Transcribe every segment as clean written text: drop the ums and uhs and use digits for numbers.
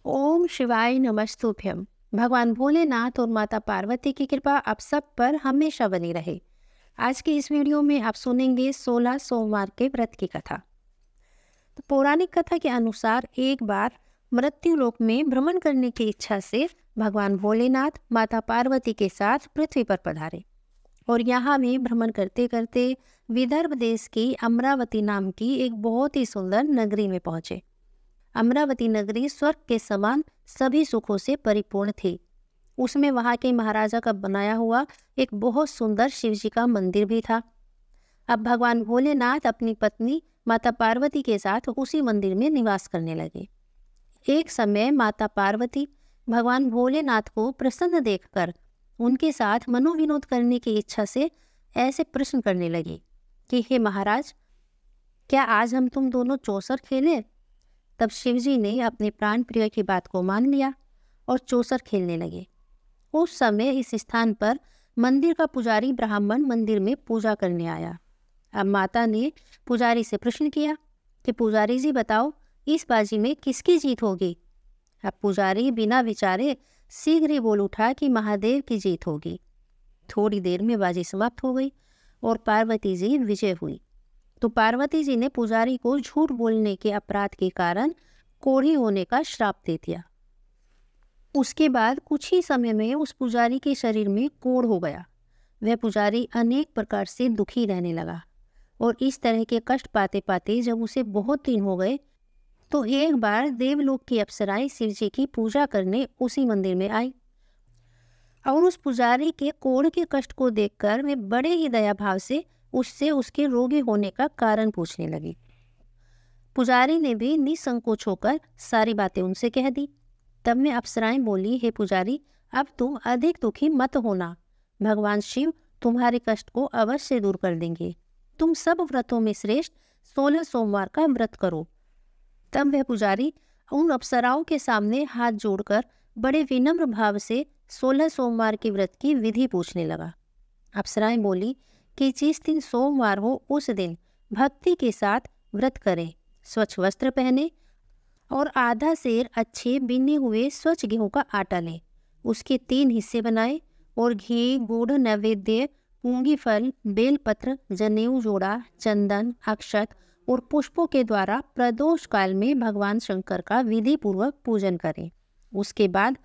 ओम शिवाय नमस्तुभ्यम। भगवान भोलेनाथ और माता पार्वती की कृपा आप सब पर हमेशा बनी रहे। आज की इस वीडियो में आप सुनेंगे 16 सोमवार के व्रत की कथा। तो पौराणिक कथा के अनुसार एक बार मृत्यु लोक में भ्रमण करने की इच्छा से भगवान भोलेनाथ माता पार्वती के साथ पृथ्वी पर पधारे और यहाँ भी भ्रमण करते करते विदर्भ देश की अमरावती नाम की एक बहुत ही सुंदर नगरी में पहुंचे। अमरावती नगरी स्वर्ग के समान सभी सुखों से परिपूर्ण थी। उसमें वहां के महाराजा का बनाया हुआ एक बहुत सुंदर शिवजी का मंदिर भी था। अब भगवान भोलेनाथ अपनी पत्नी माता पार्वती के साथ उसी मंदिर में निवास करने लगे। एक समय माता पार्वती भगवान भोलेनाथ को प्रसन्न देखकर उनके साथ मनोविनोद करने की इच्छा से ऐसे प्रश्न करने लगी कि हे महाराज, क्या आज हम तुम दोनों चौसर खेलें? तब शिवजी ने अपने प्राण प्रिय की बात को मान लिया और चौसर खेलने लगे। उस समय इस स्थान पर मंदिर का पुजारी ब्राह्मण मंदिर में पूजा करने आया। अब माता ने पुजारी से प्रश्न किया कि पुजारी जी बताओ, इस बाजी में किसकी जीत होगी? अब पुजारी बिना विचारे शीघ्र ही बोल उठा कि महादेव की जीत होगी। थोड़ी देर में बाजी समाप्त हो गई और पार्वती जी विजय हुई। तो पार्वती जी ने पुजारी को झूठ बोलने के अपराध के कारण कोढ़ी होने का श्राप दे दिया। उसके बाद कुछ ही समय में उस पुजारी के शरीर में कोढ़ हो गया। वह पुजारी अनेक प्रकार से दुखी रहने लगा और इस तरह के कष्ट पाते पाते जब उसे बहुत दिन हो गए तो एक बार देवलोक की अप्सराएं शिवजी की पूजा करने उसी मंदिर में आई और उस पुजारी के कोढ़ के कष्ट को देखकर वे बड़े ही दया भाव से उससे उसके रोगी होने का कारण पूछने लगी। पुजारी ने भी निसंकोच होकर सारी बातें उनसे कह दी। तब में अप्सराएं बोली, हे पुजारी, अब तुम अधिक दुखी मत होना। भगवान शिव तुम्हारे कष्ट को अवश्य दूर कर देंगे। तुम सब व्रतों में श्रेष्ठ 16 सोमवार का व्रत करो। तब वह पुजारी उन अप्सराओं के सामने हाथ जोड़कर बड़े विनम्र भाव से 16 सोमवार के व्रत की विधि पूछने लगा। अप्सराएं बोली कि जिस दिन सोमवार हो उस दिन भक्ति के साथ व्रत करें, स्वच्छ वस्त्र पहने और आधा सेर अच्छे बिने हुए स्वच्छ गेहूं का आटा लें। उसके 3 हिस्से बनाएं और घी, गुड़, नैवेद्य, पूंगी फल, बेलपत्र, जनेऊ जोड़ा, चंदन, अक्षत और पुष्पों के द्वारा प्रदोष काल में भगवान शंकर का विधि पूर्वक पूजन करें। उसके बाद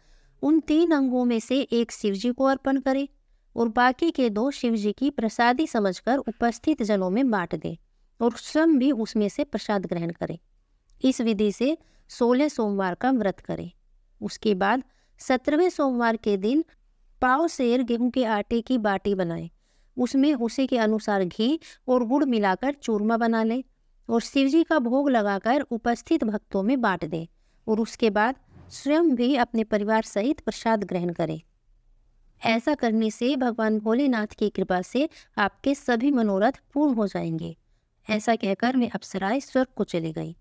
उन 3 अंगों में से एक शिवजी को अर्पण करें और बाकी के 2 शिवजी की प्रसादी समझकर उपस्थित जनों में बांट दें और स्वयं भी उसमें से प्रसाद ग्रहण करें। इस विधि से 16 सोमवार का व्रत करें। उसके बाद 17वें सोमवार के दिन पाव सेर गेहूं के आटे की बाटी बनाएं। उसमें उसी के अनुसार घी और गुड़ मिलाकर चूरमा बना लें और शिवजी का भोग लगाकर उपस्थित भक्तों में बांट दें और उसके बाद स्वयं भी अपने परिवार सहित प्रसाद ग्रहण करें। ऐसा करने से भगवान भोलेनाथ की कृपा से आपके सभी मनोरथ पूर्ण हो जाएंगे। ऐसा कहकर वे अप्सराएं स्वर्ग को चली गई।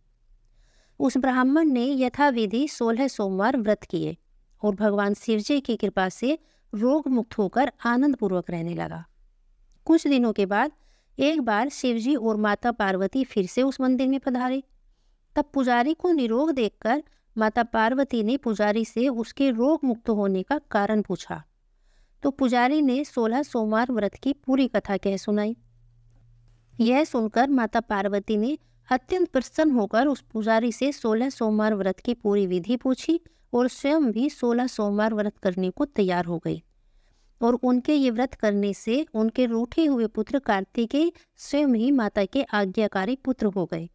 उस ब्राह्मण ने यथाविधि 16 सोमवार व्रत किए और भगवान शिवजी की कृपा से रोग मुक्त होकर आनंद पूर्वक रहने लगा। कुछ दिनों के बाद एक बार शिवजी और माता पार्वती फिर से उस मंदिर में पधारे। तब पुजारी को निरोग देखकर माता पार्वती ने पुजारी से उसके रोग मुक्त होने का कारण पूछा। तो पुजारी ने 16 सोमवार व्रत की पूरी कथा कह सुनाई। यह सुनकर माता पार्वती ने अत्यंत प्रसन्न होकर उस पुजारी से 16 सोमवार व्रत की पूरी विधि पूछी और स्वयं भी 16 सोमवार व्रत करने को तैयार हो गई। और उनके ये व्रत करने से उनके रूठे हुए पुत्र कार्तिकेय स्वयं ही माता के आज्ञाकारी पुत्र हो गए।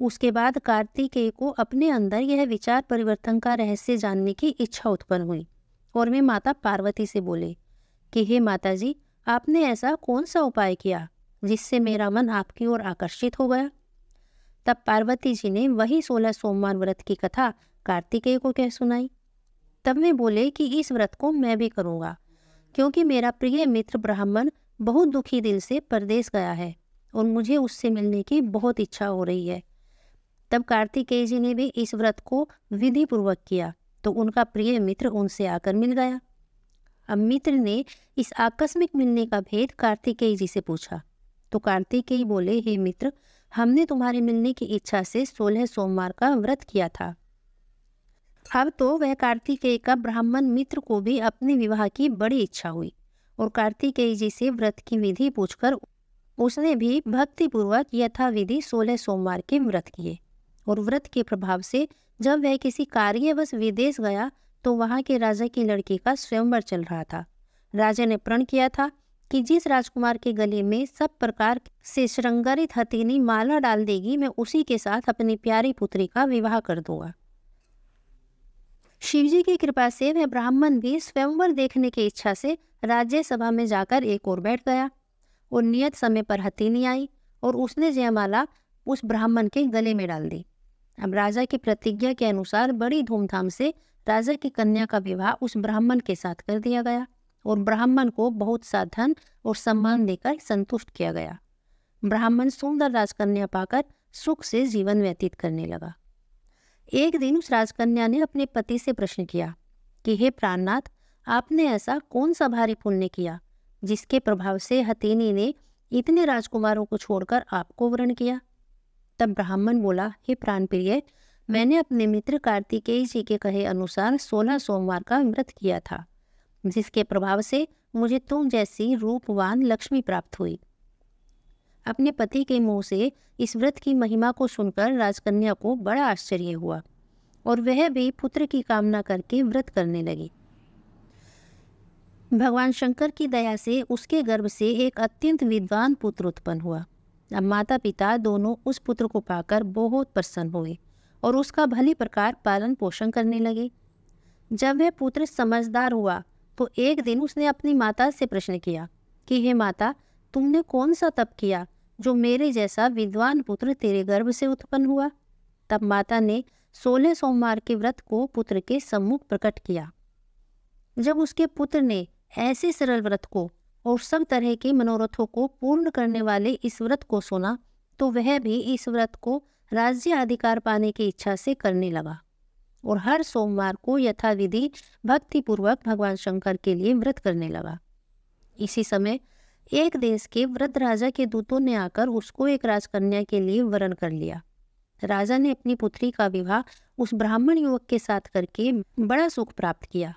उसके बाद कार्तिकेय को अपने अंदर यह विचार परिवर्तन का रहस्य जानने की इच्छा उत्पन्न हुई और वे माता पार्वती से बोले कि हे माता जी, आपने ऐसा कौन सा उपाय किया जिससे मेरा मन आपकी ओर आकर्षित हो गया? तब पार्वती जी ने वही 16 सोमवार व्रत की कथा कार्तिकेय को कह सुनाई। तब वे बोले कि इस व्रत को मैं भी करूँगा, क्योंकि मेरा प्रिय मित्र ब्राह्मण बहुत दुखी दिल से परदेश गया है और मुझे उससे मिलने की बहुत इच्छा हो रही है। तब कार्तिकेय जी ने भी इस व्रत को विधि पूर्वक किया तो उनका प्रिय मित्र उनसे आकर मिल गया। अब मित्र ने इस आकस्मिक मिलने का भेद कार्तिकेय जी से पूछा तो कार्तिकेय बोले, हे मित्र, हमने तुम्हारे मिलने की इच्छा से 16 सोमवार का व्रत किया था। अब तो वह कार्तिकेय का ब्राह्मण मित्र को भी अपने विवाह की बड़ी इच्छा हुई और कार्तिकेय जी से व्रत की विधि पूछकर उसने भी भक्तिपूर्वक यथाविधि 16 सोमवार के व्रत किए। और व्रत के प्रभाव से जब वह किसी कार्यवश विदेश गया तो वहां के राजा की लड़की का स्वयंवर चल रहा था। राजा ने प्रण किया था कि जिस राजकुमार के गले में सब प्रकार से श्रृंगारित हथेली माला डाल देगी, मैं उसी के साथ अपनी प्यारी पुत्री का विवाह कर दूंगा। शिवजी की कृपा से वह ब्राह्मण भी स्वयंवर देखने की इच्छा से राज्यसभा में जाकर एक ओर बैठ गया और नियत समय पर हथेली आई और उसने जयमाला उस ब्राह्मण के गले में डाल दी। अब राजा की प्रतिज्ञा के अनुसार बड़ी धूमधाम से राजा की कन्या का विवाह उस ब्राह्मण के साथ कर दिया गया और ब्राह्मण को बहुत सा धन और सम्मान देकर संतुष्ट किया गया। ब्राह्मण सुंदर राजकन्या पाकर सुख से जीवन व्यतीत करने लगा। एक दिन उस राजकन्या ने अपने पति से प्रश्न किया कि हे प्राणनाथ, आपने ऐसा कौन सा भारी पुण्य किया जिसके प्रभाव से हथेली ने इतने राजकुमारों को छोड़कर आपको वरण किया। तब ब्राह्मण बोला, हे प्राणप्रिय, मैंने अपने मित्र कार्तिकेय जी के कहे अनुसार 16 सोमवार का व्रत किया था, जिसके प्रभाव से मुझे तुम जैसी रूपवान लक्ष्मी प्राप्त हुई। अपने पति के मुंह से इस व्रत की महिमा को सुनकर राजकन्या को बड़ा आश्चर्य हुआ और वह भी पुत्र की कामना करके व्रत करने लगी। भगवान शंकर की दया से उसके गर्भ से एक अत्यंत विद्वान पुत्र उत्पन्न हुआ। अब माता पिता दोनों उस पुत्र को पाकर बहुत प्रसन्न हुए और उसका भली प्रकार पालन पोषण करने लगे। जब वह पुत्र समझदार हुआ तो एक दिन उसने अपनी माता से प्रश्न किया कि हे माता, तुमने कौन सा तप किया जो मेरे जैसा विद्वान पुत्र तेरे गर्भ से उत्पन्न हुआ। तब माता ने 16 सोमवार के व्रत को पुत्र के सम्मुख प्रकट किया। जब उसके पुत्र ने ऐसे सरल व्रत को और सब तरह के मनोरथों को पूर्ण करने वाले इस व्रत को सुना तो वह भी इस व्रत को राज्य अधिकार पाने की इच्छा से करने लगा और हर सोमवार को यथाविधि भक्तिपूर्वक भगवान शंकर के लिए व्रत करने लगा। इसी समय एक देश के वृद्ध राजा के दूतों ने आकर उसको एक राजकन्या के लिए वरण कर लिया। राजा ने अपनी पुत्री का विवाह उस ब्राह्मण युवक के साथ करके बड़ा सुख प्राप्त किया।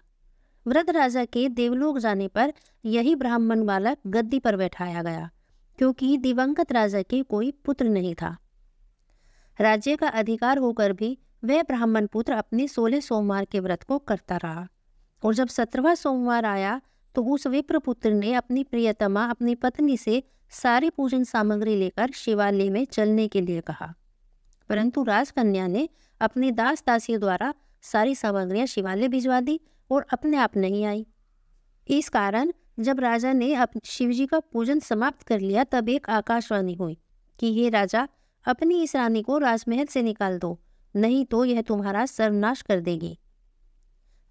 वृद्ध राजा के देवलोक जाने पर यही ब्राह्मण बालक गद्दी पर बैठाया गया, क्योंकि दिवंगत राजा के कोई पुत्र नहीं था। राज्य का अधिकार होकर भी वह ब्राह्मण पुत्र अपने 16 सोमवार के व्रत को करता रहा और जब 17वां सोमवार आया तो उस विप्र पुत्र ने अपनी प्रियतमा अपनी पत्नी से सारी पूजन सामग्री लेकर शिवालय में चलने के लिए कहा, परंतु राजकन्या ने अपनी दास दासियों द्वारा सारी सामग्रियां शिवालय भिजवा दी और अपने आप नहीं आई। इस कारण जब राजा ने शिवजी का पूजन समाप्त कर लिया तब एक आकाशवाणी हुई कि हे राजा, अपनी इस रानी को राजमहल से निकाल दो, नहीं तो यह तुम्हारा सर्वनाश कर देगी।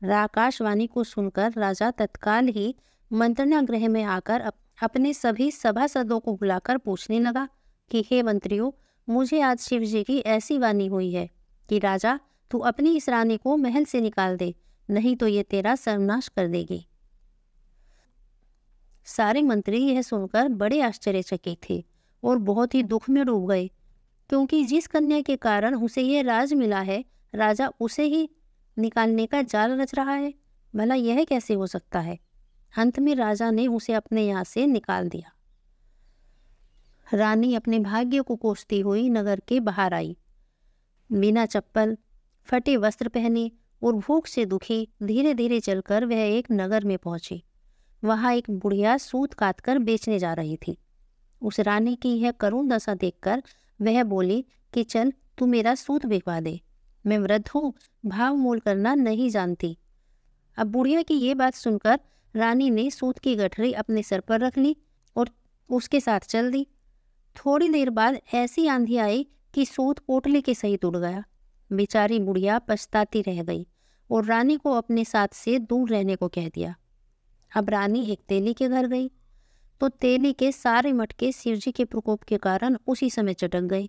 आकाशवाणी को सुनकर राजा तत्काल ही मंत्रणा गृह में आकर अपने सभी सभासदों को बुलाकर पूछने लगा कि हे मंत्रियों, मुझे आज शिवजी की ऐसी वाणी हुई है कि राजा, तू अपनी इस रानी को महल से निकाल दे, नहीं तो ये तेरा सर्वनाश कर देगी। सारे मंत्री यह सुनकर बड़े आश्चर्यचकित थे और बहुत ही दुख में डूब गए, क्योंकि जिस कन्या के कारण उसे यह राज मिला है, राजा उसे ही निकालने का जाल रच रहा है। भला यह कैसे हो सकता है। अंत में राजा ने उसे अपने यहाँ से निकाल दिया। रानी अपने भाग्य को कोसती हुई नगर के बाहर आई। बिना चप्पल, फटे वस्त्र पहने और भूख से दुखी धीरे धीरे चलकर वह एक नगर में पहुंची। वहां एक बुढ़िया सूत काटकर बेचने जा रही थी। उस रानी की यह करुण दशा देखकर वह बोली कि चल, तू मेरा सूत बिकवा दे, मैं वृद्ध हूँ, भाव मोल करना नहीं जानती। अब बुढ़िया की ये बात सुनकर रानी ने सूत की गठरी अपने सर पर रख ली और उसके साथ चल दी। थोड़ी देर बाद ऐसी आंधी आई कि सूत पोटली के सहित उड़ गया। बेचारी बुढ़िया पछताती रह गई और रानी को अपने साथ से दूर रहने को कह दिया। अब रानी एक तेली के घर गई तो तेली के सारे मटके शिवजी के प्रकोप के कारण उसी समय चटक गए।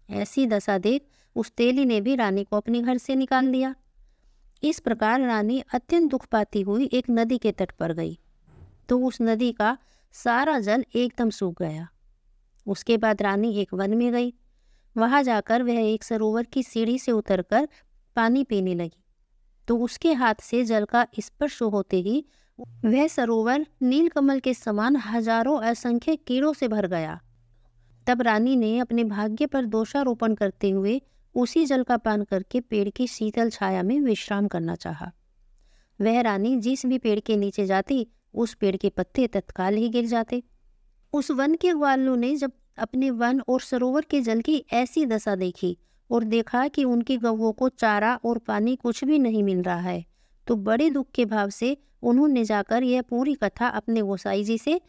ऐसी दशा देख उस तेली ने भी रानी को अपने घर से निकाल दिया। इस प्रकार रानी अत्यंत दुख पाती हुई एक नदी के तट पर गई तो उस नदी का सारा जल एकदम सूख गया। उसके बाद रानी एक वन में गई। वहां जाकर वह एक सरोवर की सीढ़ी से उतरकर पानी पीने लगी। तो उसके हाथ से जल का स्पर्श होते ही वह सरोवर नीलकमल के समान हजारों असंख्य कीड़ों से भर गया। तब रानी ने अपने भाग्य पर दोषारोपण करते हुए उसी जल का पान करके पेड़ की शीतल छाया में विश्राम करना चाहा। वह रानी जिस भी पेड़ के नीचे जाती उस पेड़ के पत्ते तत्काल ही गिर जाते। उस वन के ग्वालों ने जब अपने वन और सरोवर के जल की ऐसी दशा देखी और देखा कि उनकी गौओं को चारा और पानी कुछ भी नहीं मिल रहा है, तो बड़े दुख के भाव से उन्होंने जाकर यह पूरी कथा अपने गोसाई जी से,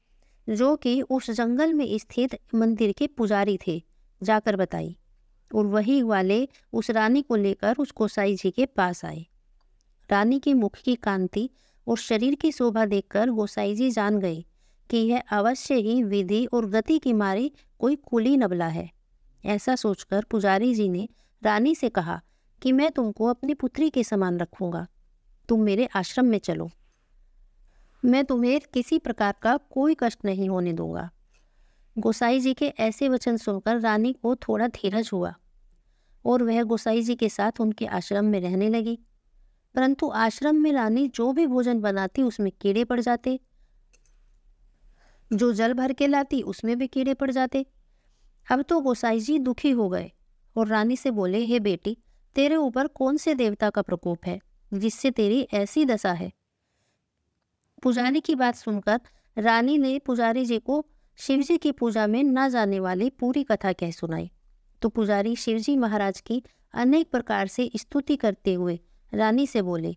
जो कि उस जंगल में स्थित मंदिर के पुजारी थे, जाकर बताई। और वही वाले उस रानी को लेकर उस गोसाई जी के पास आए। रानी के मुख की कांति और शरीर की शोभा देखकर गोसाई जी जान गए कि यह अवश्य ही विधि और गति की मारी कोई कुली नबला है। ऐसा सोचकर पुजारी जी ने रानी से कहा कि मैं तुमको अपनी पुत्री के समान रखूंगा, तुम मेरे आश्रम में चलो, मैं तुम्हें किसी प्रकार का कोई कष्ट नहीं होने दूंगा। गोसाई जी के ऐसे वचन सुनकर रानी को थोड़ा धीरज हुआ और वह गोसाई जी के साथ उनके आश्रम में रहने लगी। परंतु आश्रम में रानी जो भी भोजन बनाती उसमें कीड़े पड़ जाते, जो जल भर के लाती उसमें भी कीड़े पड़ जाते। अब तो गोसाई जी दुखी हो गए और रानी से बोले, हे बेटी, तेरे ऊपर कौन से देवता का प्रकोप है जिससे तेरी ऐसी दशा है? पुजारी की बात सुनकर रानी ने पुजारी जी को शिवजी की पूजा में न जाने वाली पूरी कथा कह सुनाई। तो पुजारी शिवजी महाराज की अनेक प्रकार से स्तुति करते हुए रानी से बोले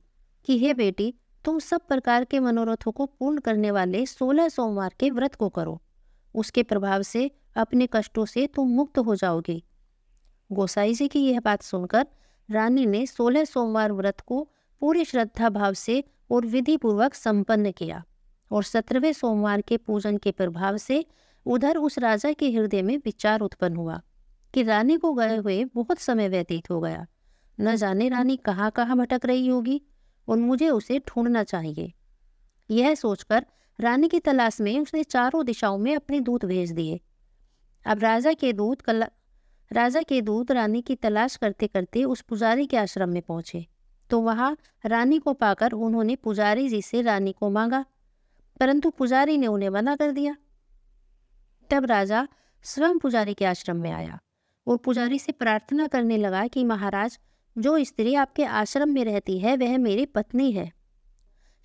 कि हे बेटी, तुम सब प्रकार के मनोरथों को पूर्ण करने वाले 16 सोमवार के व्रत को करो, उसके प्रभाव से अपने कष्टों से तुम मुक्त हो जाओगी। गोसाई जी की यह बात सुनकर रानी ने 16 सोमवार व्रत को पूरी श्रद्धा भाव से और विधि पूर्वक संपन्न किया और 17वें सोमवार के पूजन के प्रभाव से उधर उस राजा के हृदय में विचार उत्पन्न हुआ कि रानी को गए हुए बहुत समय व्यतीत हो गया, न जाने रानी कहाँ कहाँ भटक रही होगी और मुझे उसे ढूंढना चाहिए। यह सोचकर रानी की तलाश में उसने चारों दिशाओं में अपने दूत भेज दिए। अब राजा के दूत रानी की तलाश करते करते उस पुजारी के आश्रम में पहुंचे। तो वहां रानी को पाकर उन्होंने पुजारी जी से रानी को मांगा, परंतु पुजारी ने उन्हें मना कर दिया। तब राजा स्वयं पुजारी के आश्रम में आया और पुजारी से प्रार्थना करने लगा कि महाराज, जो स्त्री आपके आश्रम में रहती है वह मेरी पत्नी है।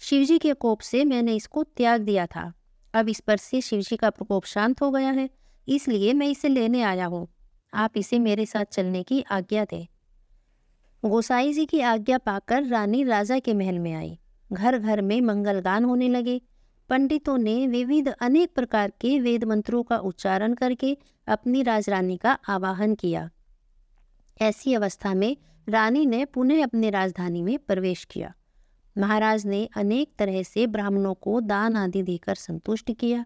शिवजी के कोप से मैंने इसको त्याग दिया था, अब इस पर से शिवजी का प्रकोप शांत हो गया है, इसलिए मैं इसे लेने आया हूँ। आप इसे मेरे साथ चलने की आज्ञा दें। गोसाई जी की आज्ञा पाकर रानी राजा के महल में आई। घर घर में मंगलगान होने लगे। पंडितों ने विविध अनेक प्रकार के वेद मंत्रों का उच्चारण करके अपनी राजरानी का आवाहन किया। ऐसी अवस्था में रानी ने पुनः अपनी राजधानी में प्रवेश किया। महाराज ने अनेक तरह से ब्राह्मणों को दान आदि देकर संतुष्ट किया।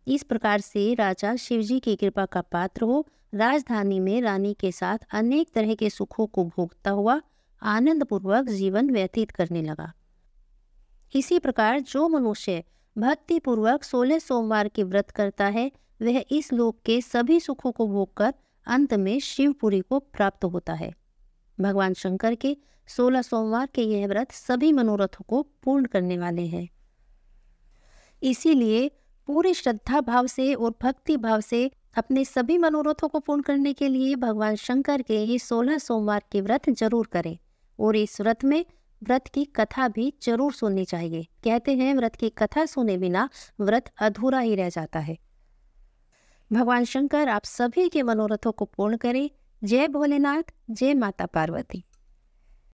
इस प्रकार से राजा शिवजी की कृपा का पात्र हो राजधानी में रानी के साथ अनेक तरह के सुखों को भोगता हुआ आनंद पूर्वक जीवन व्यतीत करने लगा। इसी प्रकार जो मनुष्य भक्ति पूर्वक 16 सोमवार के व्रत करता है वह इस लोक के सभी सुखों को भोगकर अंत में शिवपुरी को प्राप्त होता है। भगवान शंकर के 16 सोमवार के यह व्रत सभी मनोरथों को पूर्ण करने वाले हैं। इसीलिए पूरी श्रद्धा भाव से और भक्ति भाव से अपने सभी मनोरथों को पूर्ण करने के लिए भगवान शंकर के ये 16 सोमवार के व्रत जरूर करें और इस व्रत में व्रत की कथा भी जरूर सुननी चाहिए। कहते हैं व्रत की कथा सुने बिना व्रत अधूरा ही रह जाता है। भगवान शंकर आप सभी के मनोरथों को पूर्ण करें। जय भोलेनाथ, जय माता पार्वती।